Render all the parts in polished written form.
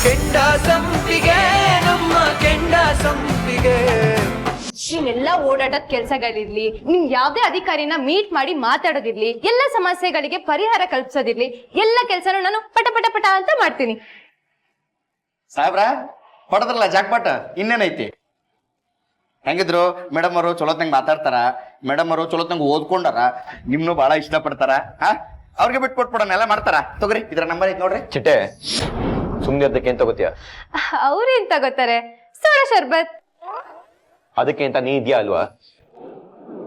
ಕೆಂಡ ಸಂಪಿಗೆ ನಮ್ಮ ಕೆಂಡ ಸಂಪಿಗೆ. ನಿಮ್ಮೆಲ್ಲ ಓಡಾಟದ ಕೆಲ್ಸಗಳಿರ್ಲಿ, ನಿಮ್ ಯಾವ್ದೇ ಅಧಿಕಾರಿನ ಮೀಟ್ ಮಾಡಿ ಮಾತಾಡೋದಿರ್ಲಿ, ಎಲ್ಲ ಸಮಸ್ಯೆಗಳಿಗೆ ಪರಿಹಾರ ಕಲ್ಪಿಸೋದಿರ್ಲಿ, ಎಲ್ಲ ಕೆಲ್ಸನೂ ನಾನು ಪಟ ಪಟ ಪಟ ಅಂತ ಮಾಡ್ತೀನಿ. ಸಾಹೇಬ್ರ ಹೊಡೆದ್ರಲ್ಲ ಜಾಕ್ಪಾಟ, ಇನ್ನೇನೈತಿ? ಹೆಂಗಿದ್ರು ಮೇಡಮ್ ಅವರು ಚಲೋತ್ನಂಗೆ ಮಾತಾಡ್ತಾರ, ಮೇಡಮ್ ಅವರು ಚಲೋತ್ನಂಗೆ ಓದ್ಕೊಂಡಾರ, ನಿಮ್ನು ಬಹಳ ಇಷ್ಟಪಡ್ತಾರ. ಅವ್ರಿಗೆ ಬಿಟ್ಟು ಕೊಟ್ಬಿಡೋಣ, ಎಲ್ಲ ಮಾಡ್ತಾರ. ತಗೋರಿ, ಇದ್ರ ನಂಬರ್ ಐತಿ ನೋಡ್ರಿ. ಚಿಟ್ಟೆ ಸುಮ್ನೆ ಅದಕ್ಕೆ ಏನ್ ತಗೋತೀಯ? ಅವ್ರೇನ್ ತಗೋತಾರೆ? ಸೋಡಾ ಶರ್ಬತ್. ಅದಕ್ಕೆ ಅಂತ ನೀ ಇದೆಯಾ ಅಲ್ವಾ?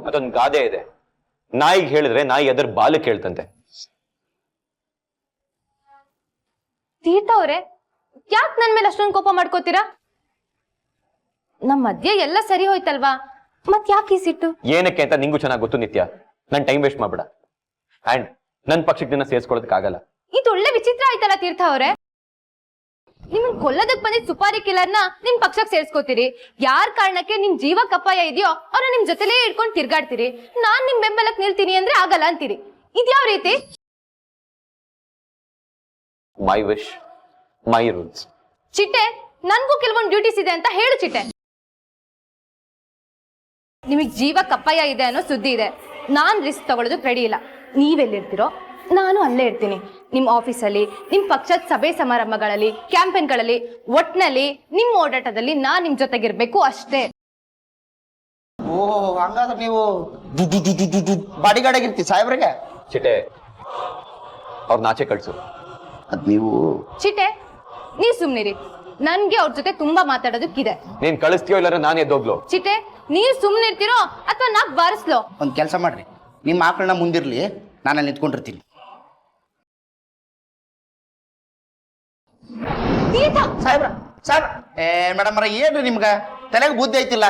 ಅದೊಂದು ಗಾದೆ ಇದೆ, ನಾಯಿಗೆ ಹೇಳಿದ್ರೆ ನಾಯಿ ಅದರ ಬಾಲಕ್ಕೆ ಹೇಳ್ತಂತೆ. ತೀರ್ಥ ಅವ್ರೆ, ಯಾಕೆ ನನ್ ಮೇಲೆ ಅಷ್ಟೊಂದು ಕೋಪ ಮಾಡ್ಕೋತೀರಾ? ನಮ್ ಮಧ್ಯೆ ಎಲ್ಲ ಸರಿ ಹೋಯ್ತಲ್ವಾ, ಮತ್ ಯಾಕೆ ಈ ಸಿಟ್ಟು? ಏನಕ್ಕೆ ಅಂತ ನಿಂಗೂ ಚೆನ್ನಾಗಿ ಗೊತ್ತು ನಿತ್ಯ. ನನ್ ಟೈಮ್ ವೇಸ್ಟ್ ಮಾಡ್ಬೇಡ. ಅಂಡ್ ನನ್ ಪಕ್ಷಕ್ಕೆ ದಿನ ಸೇರ್ಸ್ಕೊಳ್ಳೋದಕ್ಕಾಗಲ್ಲ. ಇದು ಒಳ್ಳೆ ವಿಚಿತ್ರ ಆಯ್ತಲ್ಲ ತೀರ್ಥ ಅವ್ರೆ. ನಿಮ್ಮನ್ ಕೊಲ್ಲದಕ್ ಬಂದಿದ್ ಸುಪಾರಿ ಕಿಲ್ಲರ್ನ ನಿಮ್ ಪಕ್ಷಕ್ಕೆ ಸೇರ್ಸ್ಕೋತೀರಿ. ಯಾರ್ ಕಾರಣಕ್ಕೆ ನಿಮ್ ಜೀವಕ್ಕೆ ಅಪಾಯ ಇದೆಯೋ ಅವ್ರ ನಿಮ್ ಜೊತೆಲೇ ಇಟ್ಕೊಂಡು ತಿರ್ಗಾಡ್ತೀರಿ. ನಾನ್ ನಿಮ್ ಬೆಂಬಲಕ್ ನಿಲ್ತೀನಿ ಅಂದ್ರೆ ಆಗಲ್ಲ ಅಂತೀರಿ. ಇದ್ಯಾವ ರೀತಿ? ಮೈ ವಿಶ್ ಮೈ ರೂಲ್ಸ್. ಚಿಟ್ಟೆ, ನನ್ಗೂ ಕೆಲವೊಂದು ಡ್ಯೂಟೀಸ್ ಇದೆ ಅಂತ ಹೇಳು ಚಿಟ್ಟೆ. ನಿಮಗ್ ಜೀವಕ್ಕೆ ಅಪಾಯ ಇದೆ ಅನ್ನೋ ಸುದ್ದಿ ಇದೆ. ನಾನ್ ರಿಸ್ಕ್ ತಗೊಳ್ಳೋದಕ್ಕೆ ರೆಡಿ ಇಲ್ಲ. ನೀವೆಲ್ಲಿರ್ತೀರೋ ನಾನು ಅಲ್ಲೇ ಇರ್ತೀನಿ. ನಿಮ್ ಆಫೀಸಲ್ಲಿ, ನಿಮ್ ಪಕ್ಷದ ಸಭೆ ಸಮಾರಂಭಗಳಲ್ಲಿ, ಕ್ಯಾಂಪೇನ್ಗಳಲ್ಲಿ, ಒಟ್ನಲ್ಲಿ ನಿಮ್ ಓಡಾಟದಲ್ಲಿ ನಾನ್ ನಿಮ್ ಜೊತೆಗಿರ್ಬೇಕು ಅಷ್ಟೇ. ಓ, ಹಂಗಾದ್ರೆ ನೀವು ಬಾಡಿಗಾರ್ಡ್ ಸಾಹೇಬ್ರಿಗೆ? ಚಿಟ್ಟೆ, ಅವ್ರ ನಾಚೆ ಕಳ್ಸು. ಅದ್ ನೀವು ಚಿಟ್ಟೆ, ನೀವ್ ಸುಮ್ನಿರಿ. ನನ್ಗೆ ಅವ್ರ ಜೊತೆ ತುಂಬಾ ಮಾತಾಡೋದಕ್ಕಿದೆ. ನೀನ್ ಕಳಿಸ್ತೀಯೋ ಇಲ್ಲಾರ ನಾನು ಎದ್ದೋಗ್ಲು? ಚಿಟ್ಟೆ, ನೀವ್ ಸುಮ್ನಿರ್ತೀರೋ ಅಥವಾ ನಾ ಬಾರಿಸ್ಲೋ? ಒಂದ್ ಕೆಲಸ ಮಾಡ್ರಿ, ನಿಮ್ಮ ಆಕಳನ್ನ ಮುಂದಿರ್ಲಿ, ನಾನು ಅಲ್ಲಿ ನಿಂತ್ಕೊಂಡಿರ್ತೀನಿ. ಸಾಹೇಬ್ರ ಸಾಹೇಬ್ರ, ಮೇಡಮ್ ಅವ್ರ ಏನ್ರಿ ನಿಮ್ಗ ತಲೆಗೆ ಬುದ್ಧಿ ಐತಿಲ್ಲ?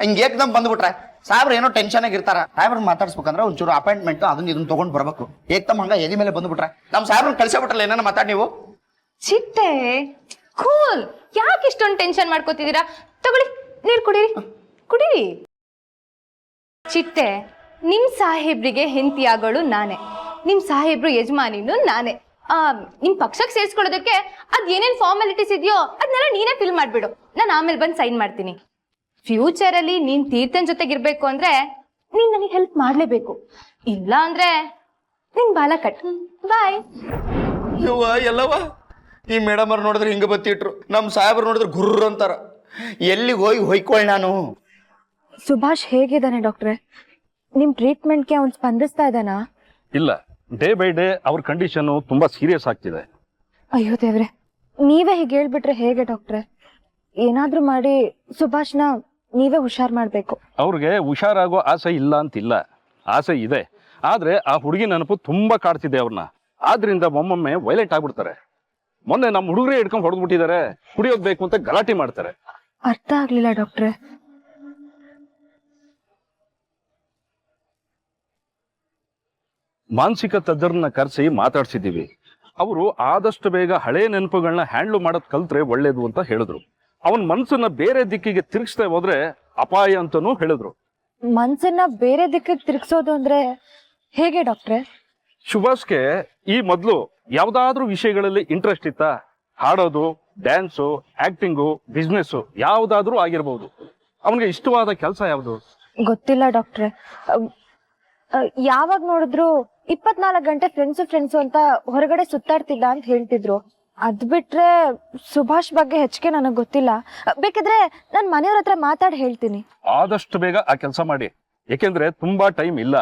ಹಿಂಗೆ ಏಕದಮ್ ಬಂದ್ಬಿಟ್ರೆ ಸಾಹೇಬ್ರ ಏನೋ ಟೆನ್ಷನ್ ಆಗಿರ್ತಾರ. ಸಾಹೇಬ್ರ ಮಾತಾಡ್ಸ್ಬೇಕಂದ್ರೆ ಒಂಚೂರು ಅಪಾಯಿಂಟ್ಮೆಂಟ್ ಅದನ್ನ ಇದನ್ನ ತಗೊಂಡ್ ಬರ್ಬೇಕು. ಏಕದಮ್ ಹಂಗ ಎದಿ ಮೇಲೆ ಬಂದ್ಬಿಟ್ರೆ ನಮ್ಮ ಸಾಹೇಬ್ರನ್ನ ಕಳ್ಸಬಿಟ್ರಲ್ಲ, ಏನಾನ ಮಾತಾಡಿ ನೀವು. ಚಿಟ್ಟೆ ಕೂಲ್, ಯಾಕೆ ಇಷ್ಟೊಂದು ಟೆನ್ಷನ್ ಮಾಡ್ಕೋತಿದ್ದೀರಾ? ತಗೊಳ್ಳಿ, ನೀರ್ ಕುಡೀರಿ, ಕುಡೀರಿ. ಚಿಟ್ಟೆ, ನಿಮ್ ಸಾಹೇಬ್ರಿಗೆ ಹೆಂಡತಿಯಾಗಳು ನಾನೇ, ನಿಮ್ ಸಾಹೇಬ್ರು ಯಜಮಾನಿನೂ ನಾನೇ. ನಿಮ್ ಪಕ್ಷಕ್ಕೆ ಸೇರಿಸ್ಕೊಳ್ಳೋದಕ್ಕೆ ಅದ್ ಏನೇನ್ ಫಾರ್ಮಾಲಿಟೀಸ್ ಇದೆಯೋ ಅದನ್ನೆಲ್ಲ ನೀನೇ ಫಿಲ್ ಮಾಡ್ಬಿಡು. ನಾನು ಆಮೇಲೆ ಬಂದು ಸೈನ್ ಮಾಡ್ತೀನಿ. ಫ್ಯೂಚರ್ ಅಲ್ಲಿ ನೀನ್ ತೀರ್ಥನ್ ಜೊತೆಗಿರ್ಬೇಕು ಅಂದ್ರೆ ನೀನ್ ನನಗೆ ಹೆಲ್ಪ್ ಮಾಡ್ಲೇಬೇಕು. ಇಲ್ಲ ಅಂದ್ರೆ ನಿನ್ ಬಾಲ ಕಟ್. ಬಾಯ್. ಎಲ್ಲವ ಈ ಮೇಡಮ್ ಅವ್ರು ನೋಡಿದ್ರೆ ಹಿಂಗ ಬತ್ತಿಟ್ರು, ನಮ್ಮ ಸಾಹೇಬ್ರು ನೋಡಿದ್ರೆ ಗುರ್ರ ಅಂತಾರ. ಎಲ್ಲಿಗೆ ಹೋಗಿ ಹೊಯ್ಕೊಳ್ಳಿ ನಾನು. ಸುಭಾಷ್ ಹೇಗಿದ್ದಾನೆ ಡಾಕ್ಟ್ರೆ? ನಿಮ್ ಟ್ರೀಟ್ಮೆಂಟ್ಗೆ ಅವ್ನು ಸ್ಪಂದಿಸ್ತಾ ಇದ್ದಾನಾ? ಇಲ್ಲ, ಡೇ ಬೈ ಡೇ ಅವ್ರ ಕಂಡೀಷನ್ ತುಂಬಾ ಸೀರಿಯಸ್ ಆಗ್ತಿದೆ. ಅಯ್ಯೋ ದೇವ್ರೆ, ನೀವೇ ಹೀಗೆ ಹೇಳ್ಬಿಟ್ರೆ ಹೇಗೆ ಡಾಕ್ಟ್ರೆ? ಏನಾದ್ರೂ ಮಾಡಿ ಸುಭಾಷ್ನ ನೀವೇ ಹುಷಾರ್ ಮಾಡ್ಬೇಕು. ಅವ್ರಿಗೆ ಹುಷಾರಾಗೋ ಆಸೆ ಇಲ್ಲ ಅಂತಿಲ್ಲ, ಆಸೆ ಇದೆ. ಆದ್ರೆ ಆ ಹುಡುಗಿ ನೆನಪು ತುಂಬಾ ಕಾಡ್ತಿದೆ ಅವ್ರನ್ನ. ಆದ್ರಿಂದ ಒಮ್ಮೊಮ್ಮೆ ವೈಲೆಂಟ್ ಆಗ್ಬಿಡ್ತಾರೆ. ಮೊನ್ನೆ ನಮ್ಮ ಹುಡುಗರೇ ಹಿಡ್ಕೊಂಡು ಹೊಡೆದ್ಬಿಟ್ಟಿದ್ದಾರೆ. ಕುಡಿಯೋದ್ ಬೇಕು ಅಂತ ಗಲಾಟೆ ಮಾಡ್ತಾರೆ. ಅರ್ಥ ಆಗ್ಲಿಲ್ಲ ಡಾಕ್ಟ್ರೆ. ಮಾನಸಿಕ ತಜ್ಞರನ್ನ ಕರೆಸಿ ಮಾತಾಡ್ಸಿದೀವಿ. ಅವರು ಆದಷ್ಟು ಬೇಗ ಹಳೆ ನೆನಪುಗಳನ್ನ ಹ್ಯಾಂಡ್ಲ್ ಮಾಡೋದ್ ಕಲ್ತ್ರೆ ಒಳ್ಳೇದು ಅಂತ ಹೇಳಿದ್ರು. ಅವನ್ ಮನ್ಸನ್ನ ಬೇರೆ ದಿಕ್ಕಿಗೆ ತಿರುಗಿಸ್ತಾ ಹೋದ್ರೆ ಅಪಾಯ ಅಂತಾನೂ ಹೇಳಿದ್ರು. ಮನ್ಸನ್ನ ಬೇರೆ ದಿಕ್ಕಿಗೆ ತಿರ್ಗ್ಸೋದು ಅಂದ್ರೆ ಹೇಗೆ ಡಾಕ್ಟ್ರೆ? ಸುಭಾಷ್ಗೆ ಈ ಮೊದಲು ಯಾವ್ದಾದ್ರೂ ವಿಷಯಗಳಲ್ಲಿ ಇಂಟ್ರೆಸ್ಟ್ ಇತ್ತಾ? ಹಾಡೋದು, ಡ್ಯಾನ್ಸು, ಆಕ್ಟಿಂಗು, ಬಿಸ್ನೆಸ್ಸು ಯಾವ್ದಾದ್ರೂ ಆಗಿರ್ಬೋದು. ಅವನಿಗೆ ಇಷ್ಟವಾದ ಕೆಲಸ ಯಾವುದು? ಗೊತ್ತಿಲ್ಲ ಡಾಕ್ಟ್ರೆ. ಯಾವಾಗ ನೋಡಿದ್ರು 24 ಗಂಟೆ ಫ್ರೆಂಡ್ಸು ಅಂತ ಹೊರಗಡೆ ಸುತ್ತಾಡ್ತಿದ್ದ ಅಂತ ಹೇಳ್ತಿದ್ರು. ಅದ್ ಬಿಟ್ರೆ ಸುಭಾಷ್ ಬಗ್ಗೆ ಹೆಚ್ಚಿಗೆ ನನಗ್ ಗೊತ್ತಿಲ್ಲ. ಬೇಕಿದ್ರೆ ನನ್ ಮನೆಯವ್ರ ಹತ್ರ ಮಾತಾಡಿ ಹೇಳ್ತೀನಿ. ಆದಷ್ಟು ಬೇಗ ಆ ಕೆಲಸ ಮಾಡಿ, ಯಾಕೆಂದ್ರೆ ತುಂಬಾ ಟೈಮ್ ಇಲ್ಲ.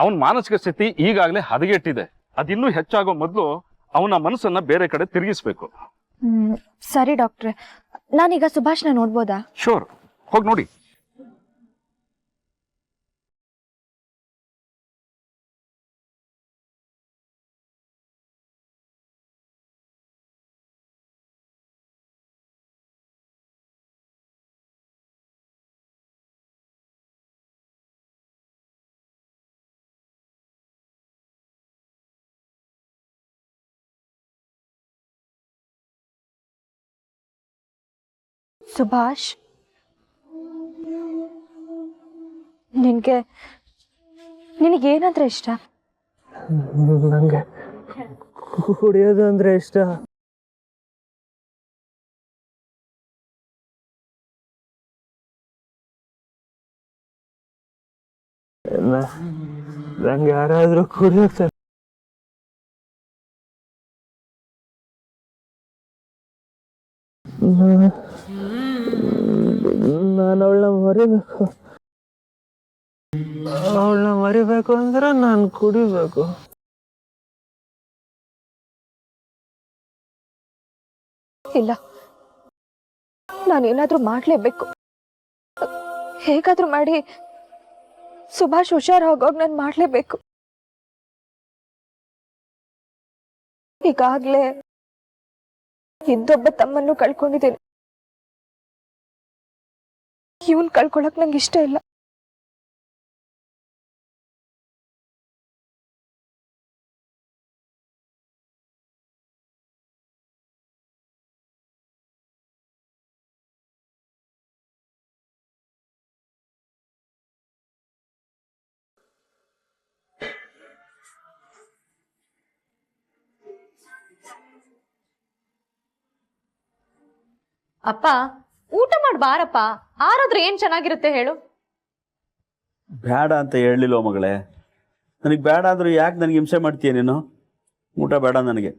ಅವನ ಮಾನಸಿಕ ಸ್ಥಿತಿ ಈಗಾಗಲೇ ಹದಗೆಟ್ಟಿದೆ. ಅದಿನ್ನೂ ಹೆಚ್ಚಾಗೋ ಮೊದಲು ಅವನ ಮನಸ್ಸನ್ನ ಬೇರೆ ಕಡೆ ತಿರುಗಿಸ್ಬೇಕು. ಸರಿ ಡಾಕ್ಟ್ರೆ, ನಾನೀಗ ಸುಭಾಷ್ನ ನೋಡ್ಬೋದಾ? ಶೋರ್, ಹೋಗಿ ನೋಡಿ. ಸುಭಾಷ್, ನಿನಗೇನಂದ್ರೆ ಇಷ್ಟ? ನಂಗೆ ಕುಡಿಯೋದು ಅಂದ್ರೆ ಇಷ್ಟ. ನಂಗೆ ಯಾರಾದ್ರೂ ಕುಡಿಯೋಕೆ ನಾನು ಅವಳನ್ನ ಮರಿಬೇಕು ಅಂದ್ರೆ ನಾನು ಕುಡಿಬೇಕು. ಇಲ್ಲ, ನಾನೇನಾದ್ರೂ ಮಾಡ್ಲೇಬೇಕು. ಹೇಗಾದ್ರೂ ಮಾಡಿ ಸುಭಾಷ್ ಹುಷಾರ್ ಹೋಗೋಗ್ ನಾನು ಮಾಡ್ಲೇಬೇಕು. ಈಗಾಗ್ಲೇ ಇದ್ದೊಬ್ಬ ತಮ್ಮನ್ನು ಕಳ್ಕೊಂಡಿದ್ದೇನೆ. ಇವನ್ ಕಳ್ಕೊಳಕ್ ನಂಗೆ ಇಷ್ಟ ಇಲ್ಲ. ಅಪ್ಪ ಊಟ ಮಾಡಿ ಬಾರಪ್ಪ. ಆರಾದ್ರೆ ಏನ್ ಚೆನ್ನಾಗಿರುತ್ತೆ ಹೇಳು. ಬೇಡ ಅಂತ ಹೇಳಲಿಲ್ಲ ಮಗಳೇ. ನನಗೆ ಬೇಡ ಅಂದ್ರು ಯಾಕೆ ನನಗೆ ಹಿಂಸೆ ಮಾಡ್ತೀಯ ನೀನು? ಊಟ ಬೇಡ ನನಗೆ.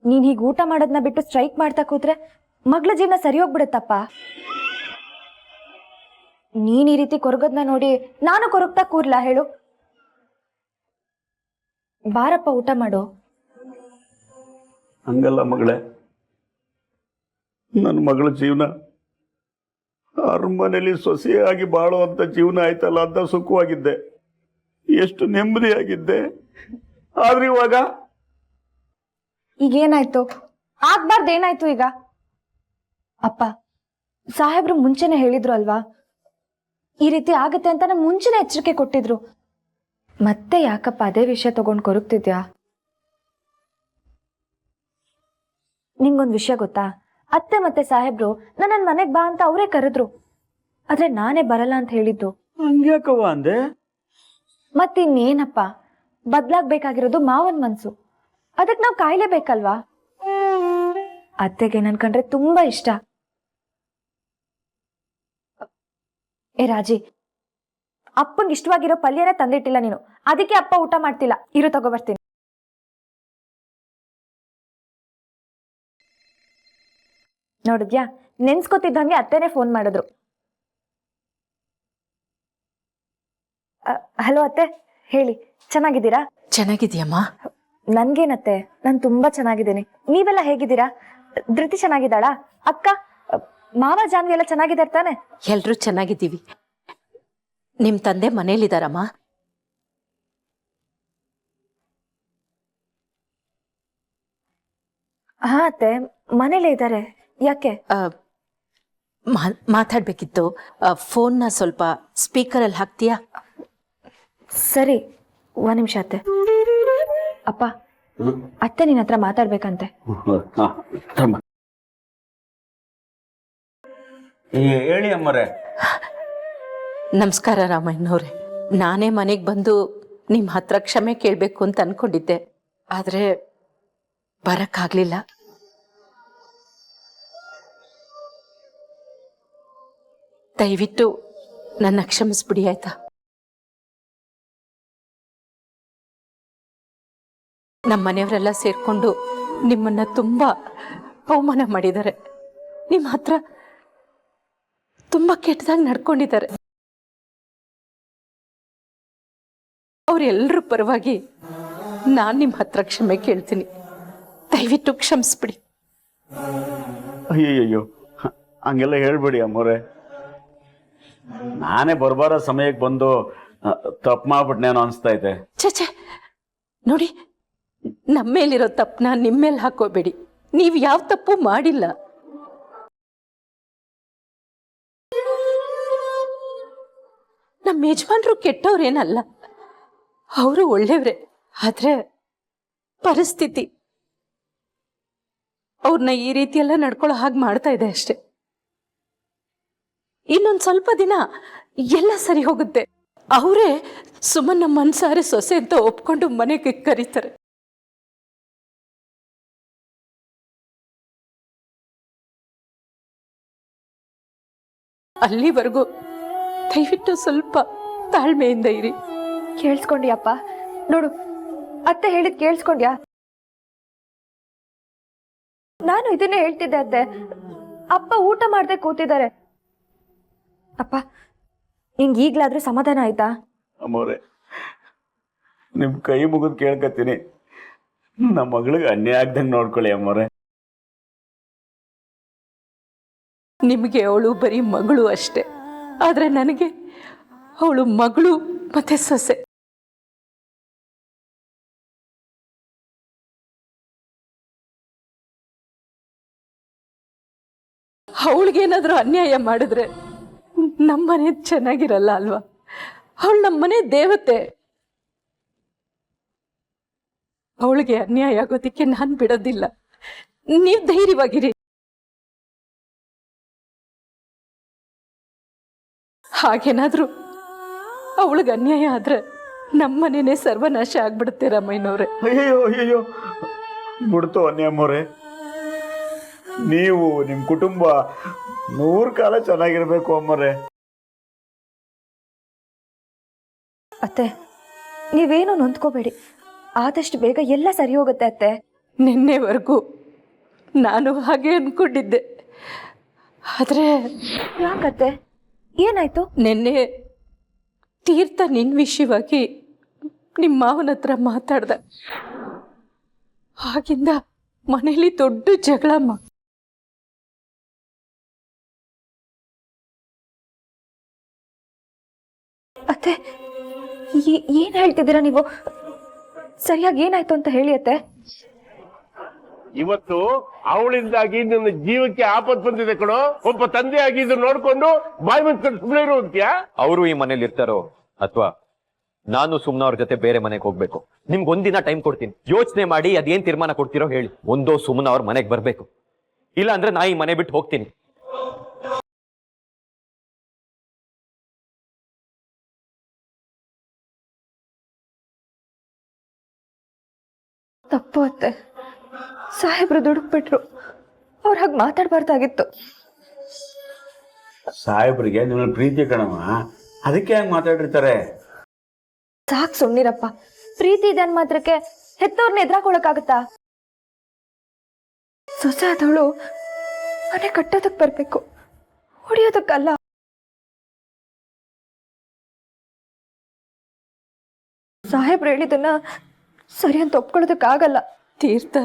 ನೀನ್ ಹೀಗೆ ಊಟ ಮಾಡೋದನ್ನ ಬಿಟ್ಟು ಸ್ಟ್ರೈಕ್ ಮಾಡ್ತಾ ಕೂತ್ರೆ ಮಗ್ಳ ಜೀವನ ಸರಿ ಹೋಗ್ಬಿಡುತ್ತಪ್ಪ. ನೀನ್ ಈ ರೀತಿ ಕೊರಗೋದ್ನ ನೋಡಿ ನಾನು ಕೊರಗ್ತಾ ಕೂರ್ಲಾ ಹೇಳು? ಬಾರಪ್ಪ ಊಟ ಮಾಡು. ಹಂಗಲ್ಲ ಮಗಳೇ, ನನ್ನ ಮಗಳ ಜೀವನ ಅರಮನೆಯಲ್ಲಿ ಸೊಸೆಯಾಗಿ ಬಾಳುವಂಥ ಜೀವನ ಆಯ್ತಲ್ಲ ಅಂತ ಸುಖವಾಗಿದ್ದೆ, ಎಷ್ಟು ನೆಮ್ಮದಿಯಾಗಿದ್ದೆ. ಆದ್ರೆ ಇವಾಗ ಈಗೇನಾಯ್ತು? ಆಗ್ಬಾರ್ದೇನಾಯ್ತು ಈಗ? ಅಪ್ಪ, ಸಾಹೇಬ್ರು ಮುಂಚೆನೆ ಹೇಳಿದ್ರು ಅಲ್ವಾ, ಈ ರೀತಿ ಆಗತ್ತೆ ಅಂತ ನಮ್ಗೆ ಮುಂಚೆನೆ ಎಚ್ಚರಿಕೆ ಕೊಟ್ಟಿದ್ರು. ಮತ್ತೆ ಯಾಕಪ್ಪ ಅದೇ ವಿಷಯ ತಗೊಂಡು ಕೊರಗ್ತಿದ್ಯಾ? ನಿಂಗೊಂದು ವಿಷಯ ಗೊತ್ತಾ? ಅತ್ತೆ ಮತ್ತೆ ಸಾಹೇಬ್ರು ನನ್ನ ಮನೆಗೆ ಬಾ ಅಂತ ಅವರೇ ಕರೆದ್ರು, ಆದ್ರೆ ನಾನೇ ಬರಲ್ಲ ಅಂತ ಹೇಳಿದ್ದು. ಹಂಗ್ಯಾಕವ್ವ ಅಂದೆ? ಮತ್ತಿನ್ನೇನಪ್ಪ, ಬದ್ಲಾಗ್ಬೇಕಾಗಿರೋದು ಮಾವನ್ ಮನ್ಸು, ಅದಕ್ಕೆ ನಾವು ಕಾಯ್ಲೇಬೇಕಲ್ವಾ? ಅತ್ತೆಗೆ ನನ್ ಕಂಡ್ರೆ ತುಂಬಾ ಇಷ್ಟ. ಏ ರಾಜಿ, ಅಪ್ಪಂಗೆ ಇಷ್ಟವಾಗಿರೋ ಪಲ್ಯನೇ ತಂದಿಟ್ಟಿಲ್ಲ ನೀನು, ಅದಕ್ಕೆ ಅಪ್ಪ ಊಟ ಮಾಡ್ತಿಲ್ಲ. ಇರು ತಗೋಬರ್ತೀನಿ. ನೋಡಿದ್ಯಾ, ನೆನ್ಸ್ಕೊತಿದ್ದಂಗೆ ಅತ್ತೆನೇ ಫೋನ್ ಮಾಡಿದ್ರು. ಹಲೋ ಅತ್ತೆ, ಹೇಳಿ, ಚೆನ್ನಾಗಿದ್ದೀರಾ? ಚೆನ್ನಾಗಿದ್ಯಮ್ಮ? ನನ್ಗೇನತ್ತೆ, ನಾನು ತುಂಬಾ ಚೆನ್ನಾಗಿದ್ದೀನಿ. ನೀವೆಲ್ಲ ಹೇಗಿದ್ದೀರಾ? ಧೃತಿ ಚೆನ್ನಾಗಿದ್ದಾಳಾ? ಅಕ್ಕ, ಮಾವ, ಜಾನ್ವಿ ಎಲ್ಲ ಚೆನ್ನಾಗಿದ್ದಾರೆ ತಾನೆ? ಎಲ್ರೂ ಚೆನ್ನಾಗಿದ್ದೀವಿ. ನಿಮ್ ತಂದೆ ಮನೇಲಿದಾರಮ್ಮ? ಹಾ ಅತ್ತೆ, ಮನೇಲೇ ಇದ್ದಾರೆ. ಯಾಕೆ? ಮಾತಾಡ್ಬೇಕಿತ್ತು. ಫೋನ್ನ ಸ್ವಲ್ಪ ಸ್ಪೀಕರಲ್ಲಿ ಹಾಕ್ತೀಯಾ? ಸರಿ, ಒಂದ್ ನಿಮಿಷ ಅತ್ತೆ. ಅಪ್ಪ, ಅತ್ತೆ ನಿನ್ನ ಹತ್ರ ಮಾತಾಡ್ಬೇಕಂತೆ. ಹೇಳಿ ಅಮ್ಮರೇ. ನಮಸ್ಕಾರ ರಾಮಣ್ಣವ್ರೆ. ನಾನೇ ಮನೆಗೆ ಬಂದು ನಿಮ್ಮ ಹತ್ರ ಕ್ಷಮೆ ಕೇಳಬೇಕು ಅಂತ ಅನ್ಕೊಂಡಿದ್ದೆ, ಆದ್ರೆ ಬರಕ್ಕಾಗ್ಲಿಲ್ಲ. ದಯವಿಟ್ಟು ನನ್ನ ಕ್ಷಮಿಸ್ಬಿಡಿ ಆಯ್ತಾ? ನಮ್ಮ ಮನೆಯವರೆಲ್ಲ ಸೇರ್ಕೊಂಡು ನಿಮ್ಮನ್ನ ತುಂಬಾ ಅವಮಾನ ಮಾಡಿದ್ದಾರೆ. ನಿಮ್ಮ ಹತ್ರ ತುಂಬಾ ಕೆಟ್ಟದಾಗಿ ನಡ್ಕೊಂಡಿದ್ದಾರೆ. ಅವರೆಲ್ಲರ ಪರವಾಗಿ ನಾನು ನಿಮ್ಮ ಹತ್ರ ಕ್ಷಮೆ ಕೇಳ್ತೀನಿ. ದಯವಿಟ್ಟು ಕ್ಷಮಿಸ್ಬಿಡಿ. ಅಯ್ಯಯ್ಯೋ, ಹಂಗೆಲ್ಲ ಹೇಳ್ಬೇಡಿ ಅಮ್ಮವ್ರೆ. ನಾನೇ ಬರ್ಬಾರ ಸಮಯಕ್ಕೆ ಬಂದು ತಪ್ಪು ಮಾಡ್ಬಿಟ್ನೇನೋ ಅನಿಸ್ತಾ ಇದೆ. ಛೇ, ನೋಡಿ, ನಮ್ಮ ಮೇಲಿರೋ ತಪ್ಪನ್ನ ನಿಮ್ಮ ಮೇಲೆ ಹಾಕೋಬೇಡಿ. ನೀವು ಯಾವ ತಪ್ಪು ಮಾಡಿಲ್ಲ. ನಮ್ಮ ಯಜಮಾನ್ರು ಕೆಟ್ಟವ್ರೇನಲ್ಲ, ಅವರು ಒಳ್ಳೆಯವ್ರೆ. ಆದ್ರೆ ಪರಿಸ್ಥಿತಿ ಅವ್ರನ್ನ ಈ ರೀತಿಯೆಲ್ಲ ನಡ್ಕೊಳ್ಳೋ ಹಾಗೆ ಮಾಡ್ತಾ ಇದೆ ಅಷ್ಟೆ. ಇನ್ನೊಂದು ಸ್ವಲ್ಪ ದಿನ ಎಲ್ಲ ಸರಿ ಹೋಗುತ್ತೆ. ಅವರೇ ಸುಮ್ಮನ ಮನ್ಸಾರೆ ಸೊಸೆ ಅಂತ ಒಪ್ಕೊಂಡು ಮನೆಗೆ ಕರೀತಾರೆ. ಅಲ್ಲಿವರೆಗೂ ದಯವಿಟ್ಟು ಸ್ವಲ್ಪ ತಾಳ್ಮೆಯಿಂದ ಇರಿ. ಕೇಳಿಸ್ಕೊಂಡ್ಯಪ್ಪ? ನೋಡು, ಅತ್ತೆ ಹೇಳಿದ್ ಕೇಳಿಸ್ಕೊಂಡ್ಯಾ? ನಾನು ಇದನ್ನೇ ಹೇಳ್ತಿದ್ದೆ ಅತ್ತೆ. ಅಪ್ಪ ಊಟ ಮಾಡದೆ ಕೂತಿದ್ದಾರೆ. ಅಪ್ಪ, ನಿಂಗೆ ಈಗ್ಲಾದ್ರೂ ಸಮಾಧಾನ ಆಯ್ತಾ? ಅಮ್ಮವ್ರೆ, ನಿಮ್ಮ ಕೈ ಮುಗಿದು ಕೇಳ್ಕತ್ತೀನಿ, ನಮ್ಮ ಮಗಳಿಗೆ ಅನ್ಯಾಯ ಆಗ್ದಂಗೆ ನೋಡ್ಕೊಳ್ಳಿ ಅಮ್ಮವ್ರೆ. ನಿಮಗೆ ಅವಳು ಬರೀ ಮಗಳು ಅಷ್ಟೆ, ಆದರೆ ನನಗೆ ಅವಳು ಮಗಳು ಮತ್ತೆ ಸೊಸೆ. ಅವಳಿಗೇನಾದ್ರೂ ಅನ್ಯಾಯ ಮಾಡಿದ್ರೆ ನಮ್ಮನೆ ಚೆನ್ನಾಗಿರಲ್ಲ ಅಲ್ವಾ? ಅವಳು ನಮ್ಮನೆ ದೇವತೆ. ಅವಳಿಗೆ ಅನ್ಯಾಯ ಆಗೋದಿಕ್ಕೆ ನಾನು ಬಿಡೋದಿಲ್ಲ. ನೀವು ಧೈರ್ಯವಾಗಿರಿ. ಹಾಗೇನಾದ್ರೂ ಅವಳಿಗೆ ಅನ್ಯಾಯ ಆದ್ರೆ ನಮ್ಮನೇನೆ ಸರ್ವನಾಶ ಆಗ್ಬಿಡುತ್ತೆ ರಾಮಯ್ಯನವ್ರೆ. ಅಯ್ಯೋ ಅಯ್ಯೋ, ಬಿಡ್ತು ಅನ್ಯಮ್ಮವ್ರೆ. ನೀವು ನಿಮ್ಮ ಕುಟುಂಬ 100 ಕಾಲ ಚೆನ್ನಾಗಿರ್ಬೇಕು ಅಮ್ಮವ್ರೆ. ಅತ್ತೆ, ನೀವೇನು ನೊಂದ್ಕೋಬೇಡಿ, ಆದಷ್ಟು ಬೇಗ ಎಲ್ಲ ಸರಿ ಹೋಗುತ್ತೆ ಅತ್ತೆ. ನಿನ್ನೆವರೆಗೂ ನಾನು ಹಾಗೆ ಅನ್ಕೊಂಡಿದ್ದೆ, ಆದರೆ ಯಾಕತ್ತೆ, ಏನಾಯ್ತು? ನಿನ್ನೆ ತೀರ್ಥ ನಿನ್ನ ವಿಷಯವಾಗಿ ನಿಮ್ಮ ಮಾವನ ಹತ್ರ ಮಾತಾಡ್ದೆ. ಆಗಿಂದ ಮನೇಲಿ ದೊಡ್ಡ ಜಗಳಮ್ಮ. ಅತ್ತೆ, ಏನ್ ಹೇಳ್ತಿದ್ದೀರಾ ನೀವು? ಸರಿಯಾಗಿ ಏನಾಯ್ತು ಅಂತ ಹೇಳಿ ಅತ್ತೆ. ಇವತ್ತು ಅವಳಿಂದಾಗಿ ನಿನ್ನ ಜೀವಕ್ಕೆ ಆಪತ್ತು ಬಂದಿದೆ ಕಣೋ. ಒಬ್ಬ ತಂದೆಯಾಗಿ ಇದು ನೋಡ್ಕೊಂಡು ಬಾಯಿ ಮುಚ್ಕೊಂಡು ಸುಮ್ಮನೆ ಇರು ಅಂತ್ಯಾ? ಅವರು ಈ ಮನೇಲಿ ಇರ್ತಾರೋ ಅಥವಾ ನಾನು ಸುಮ್ನ ಅವ್ರ ಜೊತೆ ಬೇರೆ ಮನೆಗೆ ಹೋಗ್ಬೇಕು? ನಿಮ್ಗೆ ಒಂದಿನ ಟೈಮ್ ಕೊಡ್ತೀನಿ, ಯೋಚನೆ ಮಾಡಿ ಅದೇನ್ ತೀರ್ಮಾನ ಕೊಡ್ತೀರೋ ಹೇಳಿ. ಒಂದೋ ಸುಮ್ನ ಅವ್ರ ಮನೆಗೆ ಬರ್ಬೇಕು, ಇಲ್ಲ ಅಂದ್ರೆ ನಾ ಈ ಮನೆ ಬಿಟ್ಟು ಹೋಗ್ತೀನಿ. ತಪ್ಪು ಅತ್ತೆ, ಸಾಹೇಬ್ರು ದುಡುಕ್ಬಿಟ್ರು. ಅವ್ರು ಹಾಗೆ ಮಾತಾಡ್ಬಾರ್ದಾಗಿತ್ತು. ಸಾಹೇಬ್ರಿಗೆ ನಿಮ್ಮ ಪ್ರೀತಿ ಕಣಮ್ಮ, ಅದಕ್ಕೆ ಹೆಂಗೆ ಮಾತಾಡಿರ್ತಾರೆ. ಸಾಕು ಸುಮ್ನಿರಪ್ಪ. ಪ್ರೀತಿ ಇದೆ ಅನ್ ಮಾತ್ರಕ್ಕೆ ಹೆತ್ತವ್ರನ್ನ ಎದುರಾಕೊಳಕ್ಕಾಗತ್ತಾ? ಸೊಸೆ ಆದವಳು ಮನೆ ಕಟ್ಟೋದಕ್ ಬರ್ಬೇಕು, ಹೊಡಿಯೋದಕ್ಕಲ್ಲ. ಸಾಹೇಬ್ರು ಹೇಳಿದನ್ನ ಸರಿ ಅಂತ ಒಪ್ಕೊಳ್ಳೋದಕ್ಕಾಗಲ್ಲ. ತೀರ್ಥ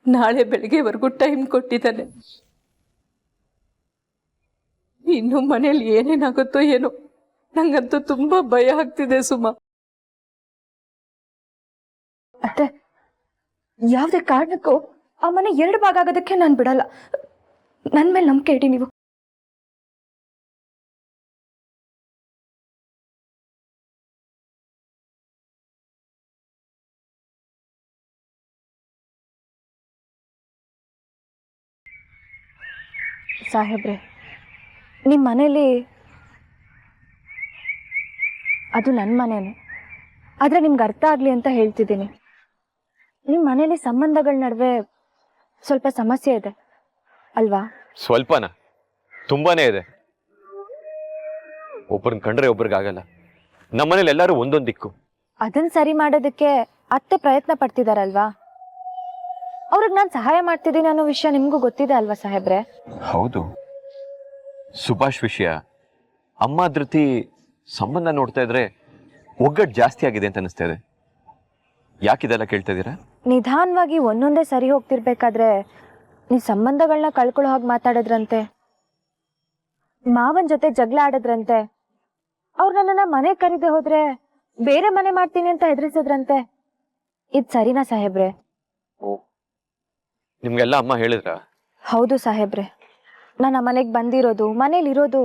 ನಾಳೆ ಬೆಳಿಗ್ಗೆವರೆಗೂ ಟೈಮ್ ಕೊಟ್ಟಿದ್ದಾನೆ. ಇನ್ನು ಮನೇಲಿ ಏನೇನಾಗುತ್ತೋ ಏನೋ, ನಂಗಂತೂ ತುಂಬಾ ಭಯ ಆಗ್ತಿದೆ ಸುಮಾ. ಅತ್ತೆ, ಯಾವುದೇ ಕಾರಣಕ್ಕೂ ಆ ಮನೆ 2 ಭಾಗ ಆಗೋದಕ್ಕೆ ನಾನು ಬಿಡಲ್ಲ. ನನ್ನ ಮೇಲೆ ನಂಬಿಕೆ ಇಡಿ ನೀವು. ಸಾಹೇಬ್ರೆ, ನಿಮ್ಮ ಮನೇಲಿ ಅದು ನನ್ನ ಮನೇನೆ, ಆದರೆ ನಿಮ್ಗೆ ಅರ್ಥ ಆಗಲಿ ಅಂತ ಹೇಳ್ತಿದ್ದೀನಿ. ನಿಮ್ಮ ಮನೇಲಿ ಸಂಬಂಧಗಳ ನಡುವೆ ಸ್ವಲ್ಪ ಸಮಸ್ಯೆ ಇದೆ ಅಲ್ವಾ? ಸ್ವಲ್ಪನಾ? ತುಂಬಾನೇ ಇದೆ. ಒಬ್ಬರನ್ನ ಕಂಡ್ರೆ ಒಬ್ರಿಗಾಗಲ್ಲ. ನಮ್ಮನೇಲಿ ಎಲ್ಲರೂ ಒಂದೊಂದು ದಿಕ್ಕು. ಅದನ್ನ ಸರಿ ಮಾಡೋದಕ್ಕೆ ಅತ್ತೆ ಪ್ರಯತ್ನ ಪಡ್ತಿದಾರಲ್ವಾ? ಅವ್ರಿಗೆ ನಾನು ಸಹಾಯ ಮಾಡ್ತಿದ್ದೀನಿ ಅನ್ನೋ ವಿಷಯ ನಿಮಗೂ ಗೊತ್ತಿದೆ ಅಲ್ವಾ ಸಾಹೇಬ್ರೆ? ಹೌದು. ಸುಭಾಷ್ ವಿಷಯ, ಅಮ್ಮ ಧೃತಿ ಸಂಬಂಧ ನೋಡ್ತಾ ಇದ್ರೆ ಒಗ್ಗಟ್ಟು ಜಾಸ್ತಿ ಆಗಿದೆ ಅಂತ ಅನಿಸ್ತಾ ಇದೆ. ಯಾಕಿದೆಲ್ಲ ಕೇಳ್ತಾ ಇದ್ದೀರಾ? ನಿಧಾನವಾಗಿ ಒಂದೊಂದೇ ಸರಿ ಹೋಗ್ತಿರ್ಬೇಕಾದ್ರೆ ನೀವು ಸಂಬಂಧಗಳನ್ನ ಕಳ್ಕೊಳ್ಳೋ ಹಾಗೆ ಮಾತಾಡಿದ್ರಂತೆ, ಮಾವನ್ ಜೊತೆ ಜಗಳ ಆಡಿದ್ರಂತೆ, ಅವ್ರು ನನ್ನನ್ನ ಮನೆ ಕರೀದೆ ಹೋದ್ರೆ ಬೇರೆ ಮನೆ ಮಾಡ್ತೀನಿ ಅಂತ ಹೆದರಿಸಿದ್ರಂತೆ. ಇದು ಸರಿನಾ ಸಾಹೇಬ್ರೆ? ನಿಮ್ಗೆಲ್ಲ ಅಮ್ಮ ಹೇಳಿದ್ರ? ಹೌದು ಸಾಹೇಬ್ರೆ. ನಾನು ಆ ಮನೆಗೆ ಬಂದಿರೋದು, ಮನೇಲಿರೋದು,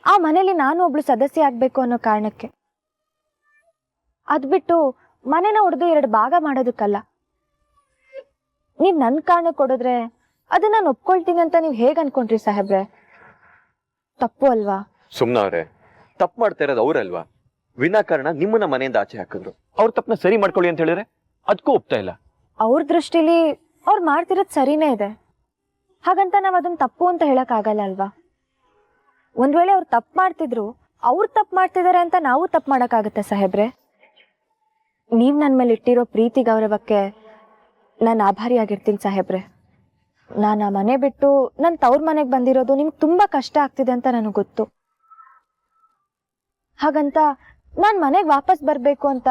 ಆ ಮನೇಲಿ ನಾನು ಒಬ್ಳು ಸದಸ್ಯೆ ಆಗ್ಬೇಕು ಅನ್ನೋ ಕಾರಣಕ್ಕೆ. ಅದ್ಬಿಟ್ಟು ಮನೆನ ಹೊಡೆದು 2 ಭಾಗ ಮಾಡೋದಕ್ಕಲ್ಲ. ನೀವ್ ನನ್ನ ಕಾರಣ ಕೊಡಿದ್ರೆ ಅದನ್ನ ನಾನು ಒಪ್ಕೊಳ್ತೀನಿ ಅಂತ ನೀವು ಹೇಗೆ ಅನ್ಕೊಂಡ್ರಿ ಸಾಹೇಬ್ರೆ? ತಪ್ಪು ಅಲ್ವಾ? ಸುಮ್ನವ್ರೆ, ತಪ್ಪು ಮಾಡ್ತಾ ಇರೋದು ಅವ್ರಲ್ವಾ? ವಿನಾಕಾರಣ ನಿಮ್ಮನ್ನ ಮನೆಯಿಂದ ಆಚೆ ಹಾಕಿದ್ರು. ಅವ್ರ ತಪ್ಪನ್ನ ಸರಿ ಮಾಡ್ಕೊಳ್ಳಿ ಅಂತ ಹೇಳಿದ್ರೆ ಅದಕ್ಕೂ ಒಪ್ತಾ ಇಲ್ಲ. ಅವ್ರ ದೃಷ್ಟಿಲಿ ಅವ್ರು ಮಾಡ್ತಿರೋದು ಸರಿನೇ ಇದೆ, ಹಾಗಂತ ನಾವ್ ಅದನ್ನ ತಪ್ಪು ಅಂತ ಹೇಳಕ್ ಆಗಲ್ಲ ಅಲ್ವಾ? ಒಂದ್ ವೇಳೆ ಅವ್ರು ತಪ್ಪು ಮಾಡ್ತಿದ್ರು ಅವ್ರು ತಪ್ಪು ಮಾಡ್ತಿದ್ದಾರೆ ಅಂತ ನಾವು ತಪ್ಪು ಮಾಡೋಕ್ಕಾಗತ್ತೆ ಸಾಹೇಬ್ರೆ? ನೀವು ನನ್ನ ಮೇಲೆ ಇಟ್ಟಿರೋ ಪ್ರೀತಿ ಗೌರವಕ್ಕೆ ನಾನು ಆಭಾರಿಯಾಗಿರ್ತೀನಿ ಸಾಹೇಬ್ರೆ. ನಾನು ಆ ಮನೆ ಬಿಟ್ಟು ನನ್ನ ತವ್ರ ಮನೆಗೆ ಬಂದಿರೋದು ನಿಮ್ಗೆ ತುಂಬ ಕಷ್ಟ ಆಗ್ತಿದೆ ಅಂತ ನನಗೆ ಗೊತ್ತು. ಹಾಗಂತ ನಾನು ಮನೆಗೆ ವಾಪಸ್ ಬರಬೇಕು ಅಂತ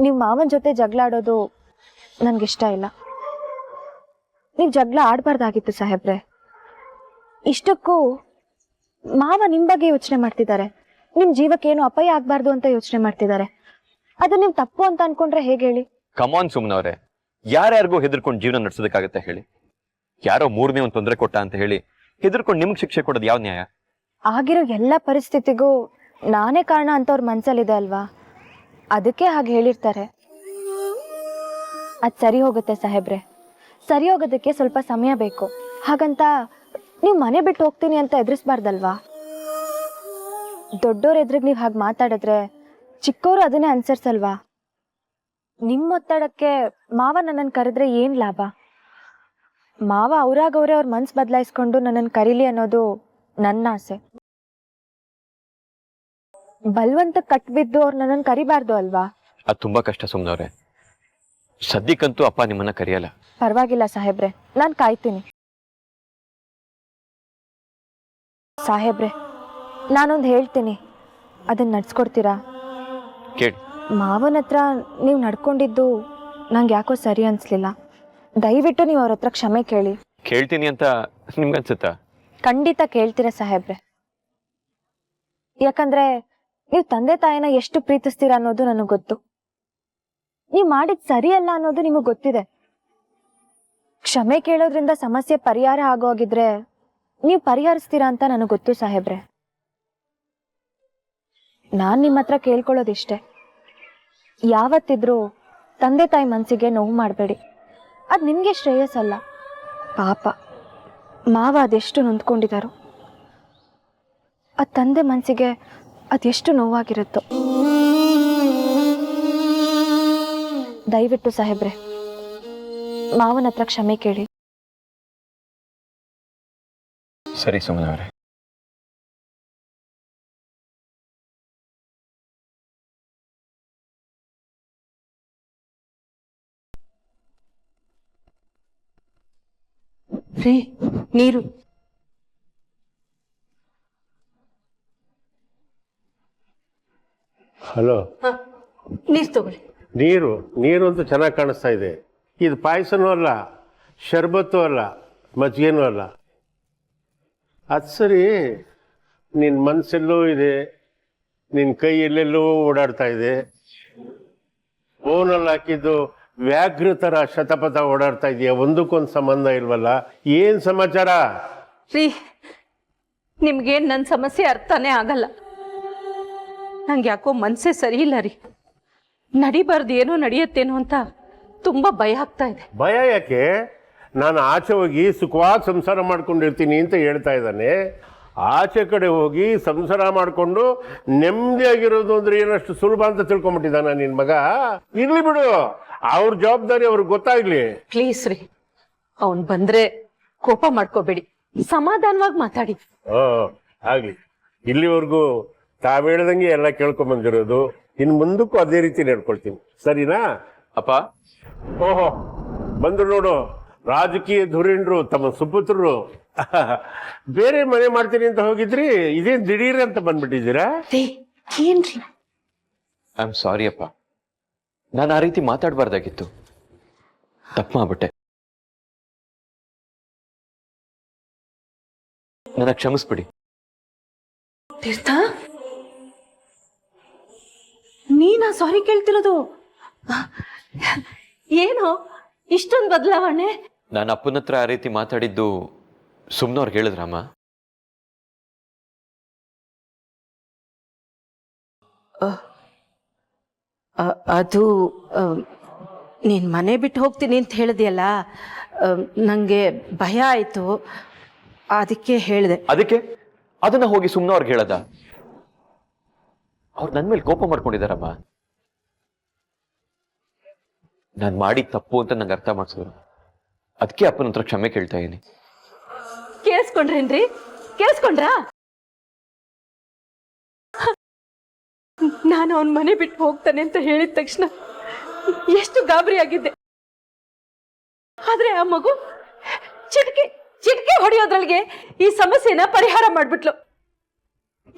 ನೀವು ಮಾವನ ಜೊತೆ ಜಗಳ ಆಡೋದು ನನಗಿಷ್ಟ ಇಲ್ಲ. ನೀವು ಜಗಳ ಆಡಬಾರ್ದಾಗಿತ್ತು ಸಾಹೇಬ್ರೆ. ಇಷ್ಟಕ್ಕೂ ಮಾವ ನಿಮ್ಮ ಬಗ್ಗೆ ಯೋಚನೆ ಮಾಡ್ತಿದ್ದಾರೆ, ನಿಮ್ಮ ಜೀವಕ್ಕೇನು ಅಪಾಯ ಆಗಬಾರ್ದು ಅಂತ ಯೋಚನೆ ಮಾಡ್ತಿದ್ದಾರೆ. ಅದು ನೀವು ತಪ್ಪು ಅಂತ ಅನ್ಕೊಂಡ್ರೆ ಹೇಗೆ ಹೇಳಿ? ಕಮಾನ್ ಸುಮ್ನವ್ರೆ, ಯಾರ್ಯಾರಿಗೂ ಹೆದರ್ಕೊಂಡು ಜೀವನ ನಡೆಸೋದಕ್ಕಾಗತ್ತೆ ಹೇಳಿ? ಯಾರೋ ಮೂರನೇ ಒಂದು ತೊಂದರೆ ಕೊಟ್ಟ ಅಂತ ಹೇಳಿ ಹೆದರ್ಕೊಂಡು ನಿಮ್ಗೆ ಶಿಕ್ಷೆ ಕೊಡೋದು ಯಾವ ನ್ಯಾಯ? ಆಗಿರೋ ಎಲ್ಲ ಪರಿಸ್ಥಿತಿಗೂ ನಾನೇ ಕಾರಣ ಅಂತ ಅವ್ರ ಮನ್ಸಲ್ಲಿದೆ ಅಲ್ವಾ, ಅದಕ್ಕೆ ಹಾಗೆ ಹೇಳಿರ್ತಾರೆ. ಅದು ಸರಿ ಹೋಗುತ್ತೆ ಸಾಹೇಬ್ರೆ, ಸರಿ ಹೋಗೋದಕ್ಕೆ ಸ್ವಲ್ಪ ಸಮಯ ಬೇಕು. ಹಾಗಂತ ನೀವು ಮನೆ ಬಿಟ್ಟು ಹೋಗ್ತೀನಿ ಅಂತ ಎದುರಿಸ್ಬಾರ್ದಲ್ವಾ? ದೊಡ್ಡೋರ್ ಎದುರಿಗೆ ನೀವು ಹಾಗೆ ಮಾತಾಡಿದ್ರೆ ಚಿಕ್ಕವರು ಅದನ್ನೇ ಅನ್ಸರ್ಸಲ್ವಾ? ನಿಮ್ಮ ಒತ್ತಡಕ್ಕೆ ಮಾವ ನನ್ನನ್ನು ಕರೆದ್ರೆ ಏನು ಲಾಭ? ಮಾವ ಅವ್ರಾಗವ್ರೆ ಅವ್ರ ಮನ್ಸು ಬದಲಾಯಿಸ್ಕೊಂಡು ನನ್ನನ್ನು ಕರೀಲಿ ಅನ್ನೋದು ನನ್ನ ಆಸೆ. ಬಲ್ವಂತ ಕಟ್ಬಿದ್ದು ಅವ್ರು ನನ್ನನ್ನು ಕರಿಬಾರ್ದು ಅಲ್ವಾ? ಅದು ತುಂಬಾ ಕಷ್ಟ ಸುಮ್ನವ್ರೆ. ಸದ್ಯಕ್ಕಂತೂ ಅಪ್ಪ ನಿಮ್ಮನ್ನ ಕರೆಯಲ್ಲ. ಪರವಾಗಿಲ್ಲ ಸಾಹೇಬ್ರೆ, ನಾನು ಕಾಯ್ತೀನಿ. ಸಾಹೇಬ್ರೆ, ನಾನೊಂದು ಹೇಳ್ತೀನಿ, ಅದನ್ನ ನಡ್ಸ್ಕೊಡ್ತೀರಾ? ಕೇಳಿ. ಮಾವನ ಹತ್ರ ನೀವು ನಡ್ಕೊಂಡಿದ್ದು ನಂಗೆ ಯಾಕೋ ಸರಿ ಅನ್ಸ್ಲಿಲ್ಲ. ದಯವಿಟ್ಟು ನೀವು ಅವ್ರ ಹತ್ರ ಕ್ಷಮೆ ಕೇಳಿ. ಕೇಳ್ತೀನಿ ಅಂತ ನಿಮ್ಗನ್ಸುತ್ತಾ? ಖಂಡಿತ ಕೇಳ್ತೀರಾ ಸಾಹೇಬ್ರೆ. ಯಾಕಂದ್ರೆ ನೀವು ತಂದೆ ತಾಯಿನ ಎಷ್ಟು ಪ್ರೀತಿಸ್ತೀರಾ ಅನ್ನೋದು ನನಗೆ ಗೊತ್ತು. ನೀವು ಮಾಡಿದ್ ಸರಿಯಲ್ಲ ಅನ್ನೋದು ನಿಮಗೆ ಗೊತ್ತಿದೆ. ಕ್ಷಮೆ ಕೇಳೋದ್ರಿಂದ ಸಮಸ್ಯೆ ಪರಿಹಾರ ಆಗೋಗಿದ್ರೆ ನೀವು ಪರಿಹರಿಸ್ತೀರಾ ಅಂತ ನನಗೆ ಗೊತ್ತು ಸಾಹೇಬ್ರೆ. ನಾನು ನಿಮ್ಮ ಹತ್ರ ಕೇಳ್ಕೊಳ್ಳೋದಿಷ್ಟೇ, ಯಾವತ್ತಿದ್ರೂ ತಂದೆ ತಾಯಿ ಮನಸ್ಸಿಗೆ ನೋವು ಮಾಡಬೇಡಿ. ಅದು ನಿಮಗೆ ಶ್ರೇಯಸ್ಸಲ್ಲ. ಪಾಪ ಮಾವ ಅದೆಷ್ಟು ನೊಂದ್ಕೊಂಡಿದ್ದಾರೋ, ಆ ತಂದೆ ಮನಸ್ಸಿಗೆ ಅದೆಷ್ಟು ನೋವಾಗಿರುತ್ತೋ. ದಯವಿಟ್ಟು ಸಾಹೇಬ್ರೆ, ಮಾವನ ಹತ್ರ ಕ್ಷಮೆ ಕೇಳಿ. ಸರಿ ಸುಮ್ಮನವ್ರೆ. ರೀ, ನೀರು. ಹಲೋ, ನೀರು ತಗೊಳ್ಳಿ. ನೀರು ಅಂತ ಚೆನ್ನಾಗಿ ಕಾಣಿಸ್ತಾ ಇದೆ. ಇದು ಪಾಯಸನೂ ಅಲ್ಲ, ಶರ್ಬತ್ತು ಅಲ್ಲ, ಮಜ್ಜಿಗೆನೂ ಅಲ್ಲ. ಅದು ಸರಿ, ನಿನ್ನ ಮನಸ್ಸೆಲ್ಲೋ ಇದೆ, ನಿನ್ನ ಕೈ ಎಲ್ಲೆಲ್ಲೋ ಓಡಾಡ್ತಾ ಇದೆ. ಫೋನಲ್ಲಿ ಹಾಕಿದ್ದು ವ್ಯಾಘ್ರ ಥರ ಶತಪಥ ಓಡಾಡ್ತಾ ಇದೆಯಾ? ಒಂದಕ್ಕೊಂದು ಸಂಬಂಧ ಇಲ್ವಲ್ಲ. ಏನು ಸಮಾಚಾರ? ರೀ, ನಿಮ್ಗೇನು ನನ್ನ ಸಮಸ್ಯೆ ಅರ್ಥನೇ ಆಗಲ್ಲ. ನಂಗೆ ಯಾಕೋ ಮನಸ್ಸೇ ಸರಿ ಇಲ್ಲ ರೀ. ನಡಿಬಾರ್ದು ಏನೋ ನಡೆಯುತ್ತೇನೋ ಅಂತ ತುಂಬ ಭಯ ಆಗ್ತಾ ಇದೆ. ಭಯ ಯಾಕೆ? ನಾನು ಆಚೆ ಹೋಗಿ ಸುಖವಾಗಿ ಸಂಸಾರ ಮಾಡ್ಕೊಂಡಿರ್ತೀನಿ ಅಂತ ಹೇಳ್ತಾ ಇದ್ದಾನೆ. ಆಚೆ ಕಡೆ ಹೋಗಿ ಸಂಸಾರ ಮಾಡಿಕೊಂಡು ನೆಮ್ಮದಿಯಾಗಿರೋದು ಅಂದ್ರೆ ಏನಷ್ಟು ಸುಲಭ ಅಂತ ತಿಳ್ಕೊಂಬಿಟ್ಟಿದ್ದಾನ ನಿನ್ನ ಮಗ? ಇರ್ಲಿ ಬಿಡು, ಅವ್ರ ಜವಾಬ್ದಾರಿ ಅವ್ರಿಗೆ ಗೊತ್ತಾಗ್ಲಿ. ಪ್ಲೀಸ್ ರೀ, ಅವನ್ ಬಂದ್ರೆ ಕೋಪ ಮಾಡ್ಕೋಬೇಡಿ, ಸಮಾಧಾನವಾಗಿ ಮಾತಾಡಿ. ಆಗ್ಲಿ. ಇಲ್ಲಿವರೆಗೂ ತಾವ್ ಹೇಳ್ದಂಗೆ ಎಲ್ಲ ಕೇಳ್ಕೊಂಬಂದಿರೋದು, ಇನ್ನು ಮುಂದಕ್ಕೂ ಅದೇ ರೀತಿ ನಡ್ಕೊಳ್ತೀನಿ. ಸರಿನಾ? ಅಪ್ಪ. ಓಹೋ, ಬಂದ್ರು ನೋಡು ರಾಜಕೀಯ ಧುರೀಣರು, ತಮ್ಮ ಸುಪುತ್ರರು. ಬೇರೆ ಮನೆ ಮಾಡ್ತೀನಿ ಅಂತ ಹೋಗಿದ್ರಿ, ಇದೇನ್ ದಿಢೀರ್ ಅಂತ ಬಂದ್ಬಿಟ್ಟಿದ್ದೀರಾ? ಏನ್ರಿ? ಐ ಆಮ್ ಸಾರಿ ಅಪ್ಪ, ನಾನು ಆ ರೀತಿ ಮಾತಾಡಬಾರ್ದಾಗಿತ್ತು. ತಪ್ಪು ಮಾಡ್ಬಿಟ್ಟೆ. ನನ್ನ ಕ್ಷಮಿಸ್ಬಿಡಿ. ತೀರ್ಥ, ನೀನಾ ಸಾರಿ ಕೇಳ್ತಿರೋದು? ಏನು ಇಷ್ಟೊಂದು ಬದಲಾವಣೆ? ನಾನು ಅಪ್ಪನ ಹತ್ರ ಆ ರೀತಿ ಮಾತಾಡಿದ್ದು ಸುಮ್ನವ್ರಿಗೆ ಹೇಳಿದ್ರಮ್ಮ? ಅದು ನೀನು ಮನೆ ಬಿಟ್ಟು ಹೋಗ್ತೀನಿ ಅಂತ ಹೇಳಿದೆಯಲ್ಲ, ನನಗೆ ಭಯ ಆಯಿತು, ಅದಕ್ಕೆ ಹೇಳಿದೆ. ಅದಕ್ಕೆ ಅದನ್ನ ಹೋಗಿ ಸುಮ್ನವ್ರಿಗೆ ಹೇಳದ? ಅವ್ರು ನನ್ನ ಮೇಲೆ ಕೋಪ ಮಾಡ್ಕೊಂಡಿದಾರಮ್ಮ. ನಾನು ಮಾಡಿದ ತಪ್ಪು ಅಂತ ನಂಗೆ ಅರ್ಥ ಮಾಡಿಸಿದ್ರು. ಅದಕ್ಕೆ ಅಪ್ಪನ ಹತ್ರ ಕ್ಷಮೆ ಕೇಳ್ತಾ ಇದೀನಿ. ಕೇಳಿಸ್ಕೊಂಡ್ರೇನ್ರಿ? ಕೇಳಿಸ್ಕೊಂಡ್ರಾ? ನಾನು ಅವನ ಮನೆ ಬಿಟ್ಟು ಹೋಗ್ತಾನೆ ಅಂತ ಹೇಳಿದ ತಕ್ಷಣ ಎಷ್ಟು ಗಾಬರಿ ಆಗಿದ್ದೆ. ಆದ್ರೆ ಆ ಮಗು ಚಿಟಕೆ ಹೊಡೆಯೋದ್ರೊಳಗೆ ಈ ಸಮಸ್ಯೆನ ಪರಿಹಾರ ಮಾಡ್ಬಿಟ್ಲು.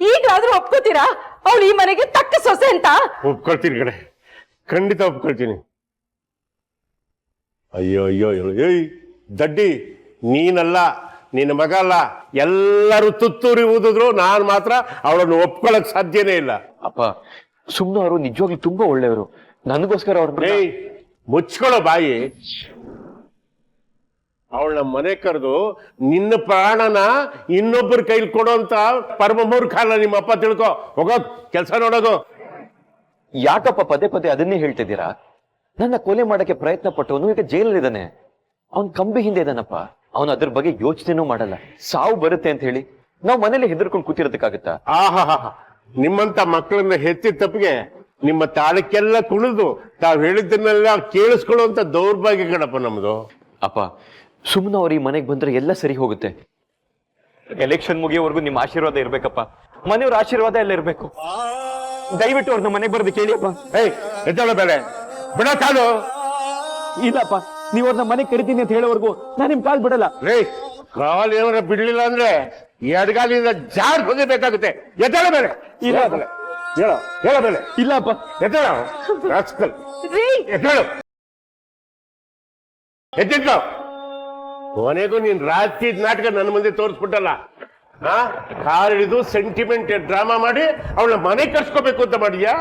ಈಗಾದ್ರೂ ಒಪ್ಕೋತೀರಾ ಅವಳು ಈ ಮನೆಗೆ ತಕ್ಕ ಸೊಸೆ ಅಂತ? ಒಪ್ಕೊಳ್ತೀನಿ ಕಡೆ, ಖಂಡಿತ ಒಪ್ಕೊಳ್ತೀನಿ. ಅಯ್ಯೋ ಅಯ್ಯೋ ಏಯ್ ದಡ್ಡಿ, ನೀನಲ್ಲ, ನಿನ್ನ ಮಗ ಅಲ್ಲ, ಎಲ್ಲರೂ ತುತ್ತೂರಿ ಊದಿದ್ರು ನಾನು ಮಾತ್ರ ಅವಳನ್ನು ಒಪ್ಕೊಳಕ್ ಸಾಧ್ಯನೇ ಇಲ್ಲ. ಅಪ್ಪ, ಸುಮ್ನ ಅವರು ನಿಜವಾಗ್ಲೂ ತುಂಬಾ ಒಳ್ಳೆಯವರು. ನನಗೋಸ್ಕರ ಅವ್ರ ಏಯ್ ಮುಚ್ಕೊಳ್ಳೋ ಬಾಯಿ. ಅವಳ ಮನೆ ಕರೆದು ನಿನ್ನ ಪ್ರಾಣನ ಇನ್ನೊಬ್ಬರ ಕೈಲಿ ಕೊಡೋಂತ ಪರಮ ಮೂರ್ಖಲ್ಲ ನಿಮ್ಮಪ್ಪ, ತಿಳ್ಕೊ. ಹೋಗೋ ಕೆಲಸ ನೋಡೋದು. ಯಾಕಪ್ಪ ಪದೇ ಪದೇ ಅದನ್ನೇ ಹೇಳ್ತಿದ್ದೀರಾ? ನನ್ನ ಕೊಲೆ ಮಾಡಕ್ಕೆ ಪ್ರಯತ್ನ ಪಟ್ಟವನು ಈಗ ಜೈಲಲ್ಲಿದ್ದಾನೆ. ಅವನ್ ಕಂಬಿ ಹಿಂದೆ ಇದ್ದಾನಪ್ಪ. ಅವನು ಅದ್ರ ಬಗ್ಗೆ ಯೋಚನೆನೂ ಮಾಡಲ್ಲ. ಸಾವು ಬರುತ್ತೆ ಅಂತ ಹೇಳಿ ನಾವು ಮನೇಲಿ ಹೆದರ್ಕೊಂಡು ಕೂತಿರೋದಕ್ಕಾಗತ್ತಾ? ಆಹಾ, ನಿಮ್ಮಂತ ಮಕ್ಕಳನ್ನ ಹೆತ್ತಿದ ತಪ್ಪಿಗೆ ನಿಮ್ಮ ತಾಳಕ್ಕೆಲ್ಲ ಕುಣಿದು ತಾವ್ ಹೇಳಿದ್ದನ್ನೆಲ್ಲ ಕೇಳಿಸ್ಕೊಳ್ಳುವಂತ ದೌರ್ಭಾಗ್ಯ ಕಣಪ್ಪ ನಮ್ದು. ಅಪ್ಪ, ಸುಮ್ಮನೆ ಅವ್ರು ಈ ಮನೆಗೆ ಬಂದ್ರೆ ಎಲ್ಲ ಸರಿ ಹೋಗುತ್ತೆ. ಎಲೆಕ್ಷನ್ ಮುಗಿಯೋವರೆಗೂ ನಿಮ್ಮ ಆಶೀರ್ವಾದ ಇರ್ಬೇಕಪ್ಪ. ಮನೆಯವ್ರ ಆಶೀರ್ವಾದ ಎಲ್ಲ ಇರ್ಬೇಕು. ದಯವಿಟ್ಟು ಅವ್ರನ್ನ ಮನೆಗೆ ಬರೋದು ಕೇಳಿಯಪ್ಪ. ಏಯ್ ಎದ್ದಾಳ ಬೇರೆ ಬಿಡ ಕಾಲು. ಇಲ್ಲಪ್ಪ, ನೀವು ಅವ್ರನ್ನ ಮನೆಗೆ ಕರಿತೀನಿ ಅಂತ ಹೇಳೋವರೆಗೂ ನಾನು ನಿಮ್ ಕಾಲ್ ಬಿಡಲ್ಲ. ರೇ, ಕಾಲ್ ಏನಾರ ಬಿಡ್ಲಿಲ್ಲ ಅಂದ್ರೆ ಎಡಗಾಲಿಂದ ಜಾರ್ ಹೋಗಬೇಕಾಗುತ್ತೆ. ಎದ್ದಾಳ ಬೇರೆ. ಇಲ್ಲ ಹೇಳ ಬೇರೆ. ಇಲ್ಲಪ್ಪ. ಎದ್ದಾಳ ಎದ್ದಾಳು. ಎದ್ದಿದ್ಲು. ಕೊನೆಗೂ ನೀನ್ ರಾತ್ರಿ ನಾಟಕ ನನ್ನ ಮುಂದೆ ತೋರಿಸ್ಬಿಟ್ಟಲ್ಲ. ಕಾರ್ ಹಿಡಿದು ಸೆಂಟಿಮೆಂಟ್ ಡ್ರಾಮಾ ಮಾಡಿ ಅವಳ ಮನೆ ಕರ್ಸ್ಕೋಬೇಕು ಅಂತ ಮಾಡಿದ್ಯಾ?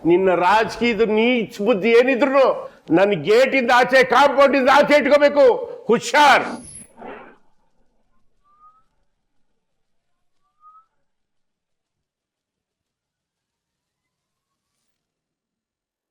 ನಿನ್ನ ರಾಜಕೀಯದ ನೀಚ್ ಬುದ್ಧಿ ಏನಿದ್ರು ನನ್ನ ಗೇಟಿಂದ ಆಚೆ, ಕಾಂಪೌಂಡ್ ಇಂದ ಆಚೆ ಇಟ್ಕೋಬೇಕು. ಹುಷಾರ್.